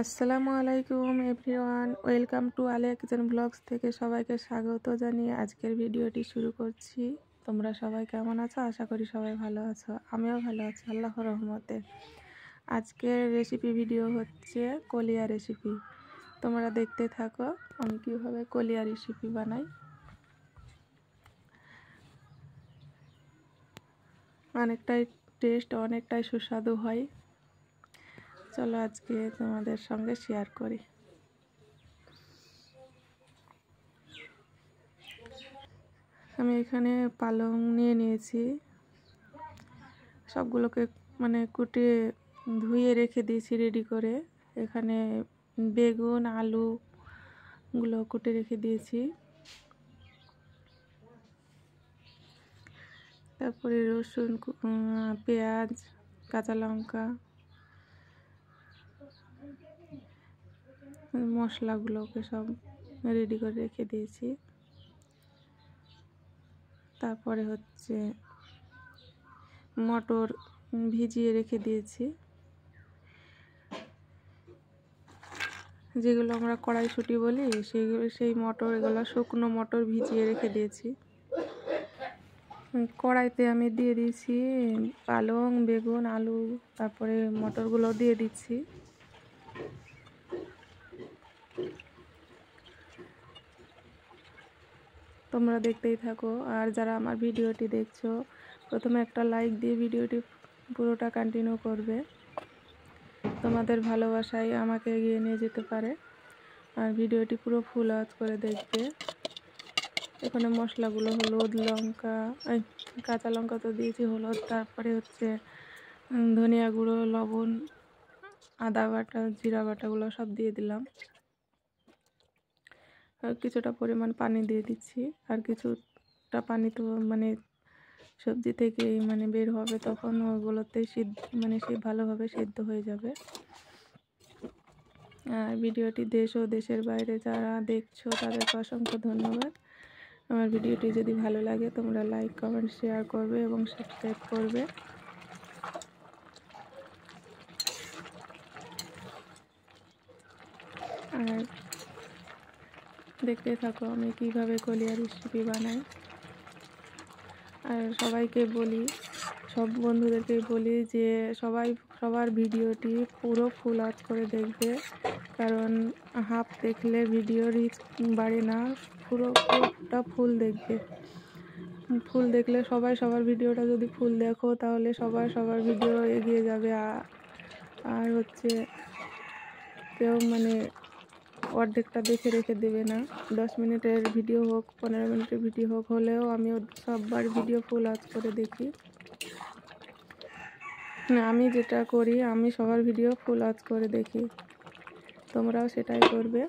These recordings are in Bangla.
আসসালামু আলাইকুম everyone, welcome to Alia kitchen blogs থেকে সবাইকে স্বাগত জানিয়ে আজকের ভিডিওটি শুরু করছি। তোমরা সবাই কেমন আছো? আশা করি সবাই ভালো আছো। আমিও ভালো আছি আল্লাহর রহমতে। আজকের রেসিপি ভিডিও হচ্ছে কলিয়া রেসিপি। তোমরা দেখতে থাকো আমি কীভাবে কলিয়া রেসিপি বানাই। অনেকটাই টেস্ট, অনেকটাই সুস্বাদু হয়। চলো আজকে তোমাদের সঙ্গে শেয়ার করি। আমি এখানে পালং নিয়ে নিয়েছি, সবগুলোকে কুটিয়ে ধুয়ে রেখে দিয়েছি রেডি করে। এখানে বেগুন আলুগুলো কুটে রেখে দিয়েছি, তারপরে রসুন, পেঁয়াজ, কাঁচা লঙ্কা, মশলাগুলোকে সব রেডি করে রেখে দিয়েছি। তারপরে হচ্ছে মটর ভিজিয়ে রেখে দিয়েছি, যেগুলো আমরা কড়াইশুঁটি বলি সেই মটর, এগুলো শুকনো মটর ভিজিয়ে রেখে দিয়েছি। কড়াইতে আমি দিয়ে দিয়েছি পালং, বেগুন, আলু, তারপরে মটরগুলো দিয়ে দিচ্ছি। তোমরা দেখতেই থাকো, আর যারা আমার ভিডিওটি দেখছো প্রথমে একটা লাইক দিয়ে ভিডিওটি পুরোটা কন্টিনিউ করবে। তোমাদের ভালোবাসাই আমাকে এগিয়ে নিয়ে যেতে পারে। আর ভিডিওটি পুরো ফুল ওয়াচ করে দেখবে। এখানে মশলাগুলো হলুদ, লঙ্কা, কাঁচা লঙ্কা তো দিয়েছি, হলুদ, তারপরে হচ্ছে ধনিয়া গুঁড়ো, লবণ, আদা বাটা, জিরা বাটাগুলো সব দিয়ে দিলাম। কিছুটা পরিমাণ পানি দিয়ে দিচ্ছি, আর কিছুটা পানি তো সবজি থেকে বের হবে, তখন ওগুলোতে ভালোভাবে সিদ্ধ হয়ে যাবে। আর ভিডিওটি দেশ ও দেশের বাইরে যারা দেখছো তাদেরকে অসংখ্য ধন্যবাদ। আমার ভিডিওটি যদি ভালো লাগে তোমরা লাইক, কমেন্ট, শেয়ার করবে এবং সাবস্ক্রাইব করবে। আর দেখতে থাকো আমি কিভাবে কলিয়া রেসিপি বানাই। আর সবাইকে বলি, সব বন্ধুদেরকে বলি যে সবার ভিডিওটি পুরো ফুল ওয়াচ করে দেখবে, কারণ হাফ দেখলে ভিডিও রিচ বাড়ে না, পুরোটা ফুল দেখবে। ফুল দেখলে সবার ভিডিওটা যদি ফুল দেখো তাহলে সবার ভিডিও এগিয়ে যাবে। আর হচ্ছে কেউ অর্ধেকটা দেখে রেখে দেবে না। 10 মিনিটের ভিডিও হোক, 15 মিনিটের ভিডিও হোক, হলেও আমি সববার ভিডিও ফুল ওয়াচ করে দেখি। আমি যেটা করি, আমি সবার ভিডিও ফুল ওয়াচ করে দেখি। তোমরাও সেটাই করবে,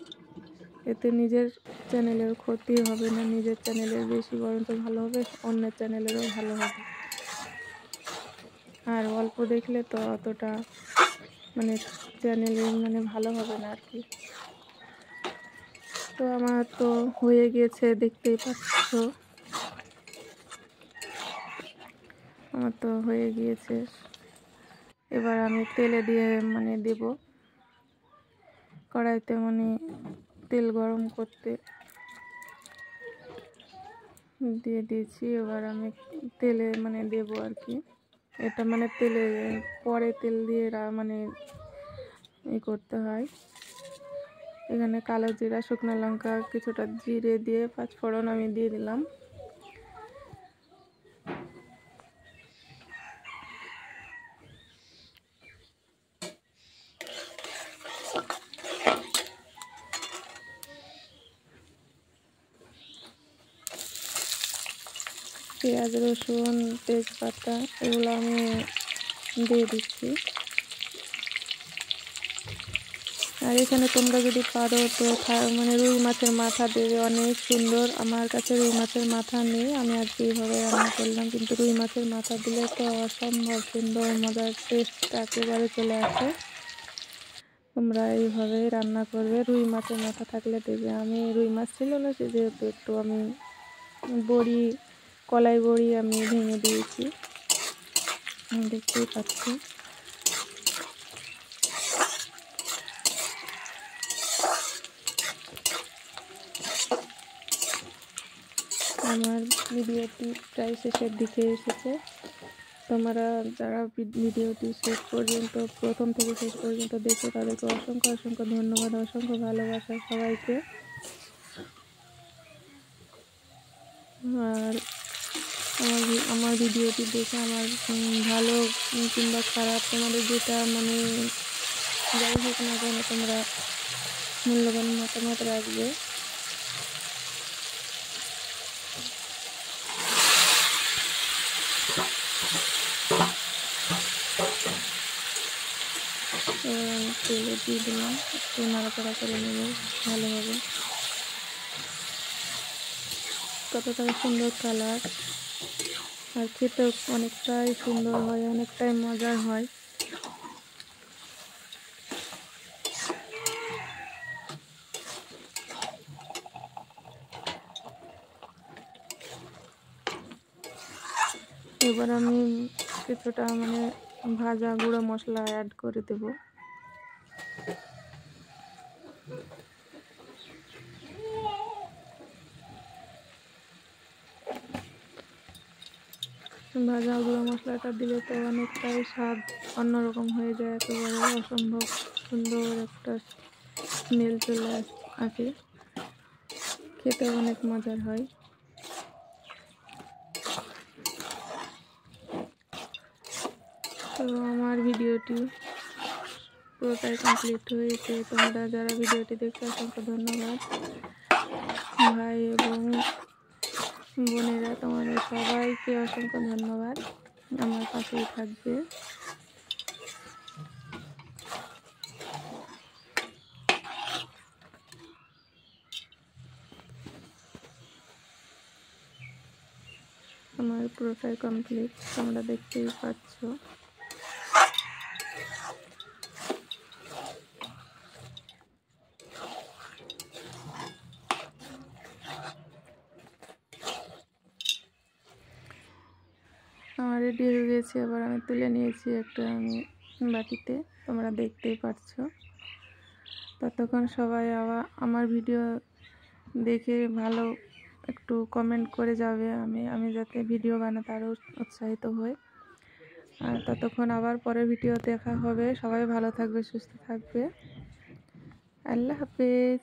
এতে নিজের চ্যানেলের ক্ষতি হবে না, নিজের চ্যানেলের বেশি বরঞ্চ ভালো হবে, অন্যের চ্যানেলেরও ভালো হবে। আর অল্প দেখলে তো অতটা চ্যানেলে ভালো হবে না আর কি। তো আমার তো হয়ে গিয়েছে, দেখতেই পাচ্ছ আমার তো হয়ে গিয়েছে। এবার আমি তেলে দিয়ে দেব, কড়াইতে তেল গরম করতে দিয়ে দিয়েছি। এবার আমি তেলে দেব আর কি। এটা তেলে পরে তেল দিয়ে করতে হয়। এখানে কালো জিরা, শুকনো লঙ্কা, কিছুটা জিরে দিয়ে পাঁচফোড়ন আমি দিয়ে দিলাম। পেঁয়াজ, রসুন, তেজপাতা এগুলো আমি দিয়ে দিচ্ছি। আর এখানে তোমরা যদি পারো তো রুই মাছের মাথা দেবে, অনেক সুন্দর। আমার কাছে রুই মাছের মাথা নেই, আমি আজকে এইভাবে রান্না করলাম, কিন্তু রুই মাছের মাথা দিলে তো অসম্ভব সুন্দর, মজার টেস্ট একেবারে চলে আসে। তোমরা এইভাবে রান্না করবে, রুই মাছের মাথা থাকলে দেবে। আমি রুই মাছ ছিল না, সে যেহেতু একটু আমি কলাই বড়ি আমি ভেঙে দিয়েছি, দেখতেই পাচ্ছি। আমার ভিডিওটি প্রায় শেষের দিকে এসেছে। তোমরা যারা ভিডিওটি শেষ পর্যন্ত প্রথম থেকে শেষ পর্যন্ত দেখো তাদেরকে অসংখ্য অসংখ্য ধন্যবাদ, অসংখ্য ভালোবাসা সবাইকে। আর আমার ভিডিওটি দেখে আমার ভালো কিংবা খারাপ তোমাদের যেটা মানে যাই হোক না কেন তোমরা মূল্যবান মতামত রাখবে। আমি তেলে দিয়ে দিলাম, একটু নাড়াচাড়া করে নেব ভালোভাবে। কতটা সুন্দর কালার, আর খেতেও অনেকটাই সুন্দর হয়, অনেকটাই মজার হয়। এবার আমি কিছুটা মানে ভাজা গুঁড়ো মশলা অ্যাড করে দেব। ভাজা গুঁড়ো মশলাটা দিলে তো অনেকটাই স্বাদ অন্যরকম হয়ে যায়, একেবারে অসম্ভব সুন্দর একটা স্মেল চলে আসে, খেতে অনেক মজার হয়। তো আমার ভিডিওটি পুরোটাই কমপ্লিট হয়েছে। তোমরা যারা ভিডিওটি দেখছো অসংখ্য ধন্যবাদ। ভাই এবং বোনেরা তোমাদের সবাইকে অসংখ্য ধন্যবাদ, আমার পাশেই থাকবে। আমার পুরোটাই কমপ্লিট, তোমরা দেখতেই পাচ্ছ। আমার রেডি হয়ে গেছে, এবার আমি তুলে নিয়েছি একটা বাটিতে, তোমরা দেখতেই পাচ্ছ। ততক্ষণ সবাই আমার ভিডিও দেখে ভালো একটু কমেন্ট করে যাবে, আমি যাতে ভিডিও বানাতে আরও উৎসাহিত হই। আর ততক্ষণ আবার পরের ভিডিও দেখা হবে। সবাই ভালো থাকবে, সুস্থ থাকবে। আল্লাহ হাফেজ।